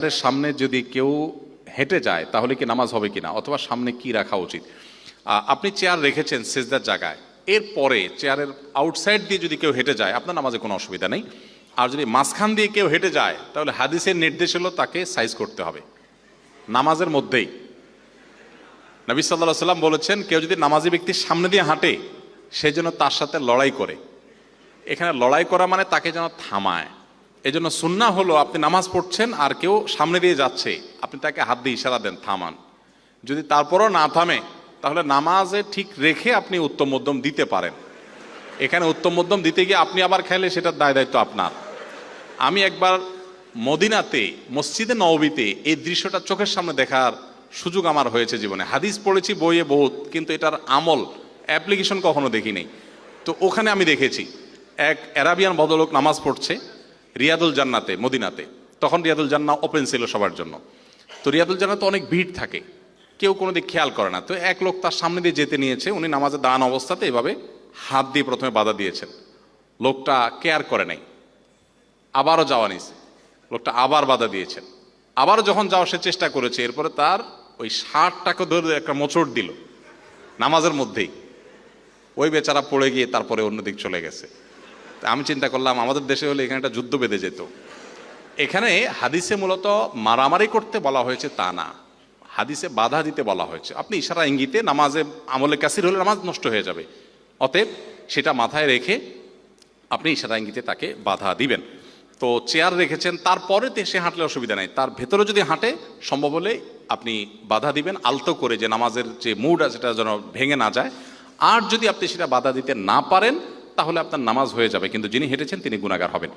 এর সামনে যদি কেউ হেঁটে যায় তাহলে কি নামাজ হবে কিনা, অথবা সামনে কি রাখা উচিত? আপনি চেয়ার রেখেছেন সিজদার জায়গায়, এরপরে চেয়ারের আউটসাইড দিয়ে যদি কেউ হেঁটে যায় আপনার নামাজে কোনো অসুবিধা নেই। আর যদি মাঝখান দিয়ে কেউ হেঁটে যায় তাহলে হাদিসের নির্দেশ হলো তাকে সাইজ করতে হবে নামাজের মধ্যেই। নবী সাল্লাল্লাহু আলাইহি ওয়াসাল্লাম বলেছেন, কেউ যদি নামাজি ব্যক্তির সামনে দিয়ে হাঁটে সেই জন্য তার সাথে লড়াই করে। এখানে লড়াই করা মানে তাকে যেন থামায়। এই জন্য সুন্নাহ হলো আপনি নামাজ পড়ছেন আর কেউ সামনে দিয়ে যাচ্ছে, আপনি তাকে হাত দিয়ে ইশারা দেন থামান। যদি তারপরও না থামে তাহলে নামাজে ঠিক রেখে আপনি উত্তম মধ্যম দিতে পারেন। এখানে উত্তম মধ্যম দিতে গিয়ে আপনি আবার খেলে সেটার দায় দায়িত্ব আপনার। আমি একবার মদিনাতে মসজিদে নববীতে এই দৃশ্যটা চোখের সামনে দেখার সুযোগ আমার হয়েছে জীবনে। হাদিস পড়েছি বইয়ে বহুত, কিন্তু এটার আমল অ্যাপ্লিকেশন কখনো দেখি নেই। তো ওখানে আমি দেখেছি এক অ্যারাবিয়ান ভদ্রলোক নামাজ পড়ছে রিয়াদুল জান্নাতে মদিনাতে। তখন রিয়াদুল জান্নাহ ওপেন ছিল সবার জন্য। তো রিয়াদুল জান্নাতে অনেক ভিড় থাকে, কেউ কোনো দিক খেয়াল করে না। তো এক লোক তার সামনে দিয়ে যেতে নিয়েছে, উনি নামাজে দাঁড়ানো অবস্থাতে এভাবে হাত দিয়ে প্রথমে বাধা দিয়েছেন। লোকটা কেয়ার করে নাই, আবারও যাওয়া নিছে, লোকটা আবার বাধা দিয়েছেন। আবারও যখন যাওয়ার সে চেষ্টা করেছে, এরপরে তার ওই শার্টটাকে ধরে একটা মোচড় দিল নামাজের মধ্যেই। ওই বেচারা পড়ে গিয়ে তারপরে অন্যদিক চলে গেছে। আমি চিন্তা করলাম আমাদের দেশে হলে এখানে একটা যুদ্ধ বেঁধে যেত। এখানে হাদিসে মূলত মারামারি করতে বলা হয়েছে তা না, হাদিসে বাধা দিতে বলা হয়েছে। আপনি ইশারা ইঙ্গিতে নামাজে আমলে কাসির হলে নামাজ নষ্ট হয়ে যাবে, অতএব সেটা মাথায় রেখে আপনি ইশারা ইঙ্গিতে তাকে বাধা দিবেন। তো চেয়ার রেখেছেন, তারপরে সে হাঁটলে অসুবিধা নেই, তার ভেতরে যদি হাঁটে সম্ভব হলে আপনি বাধা দিবেন আলতো করে, যে নামাজের যে মুড আছে সেটা যেন ভেঙে না যায়। আর যদি আপনি সেটা বাধা দিতে না পারেন তাহলে আপনার নামাজ হয়ে যাবে, কিন্তু যিনি হেঁটেছেন তিনি গুনাহগার হবেন।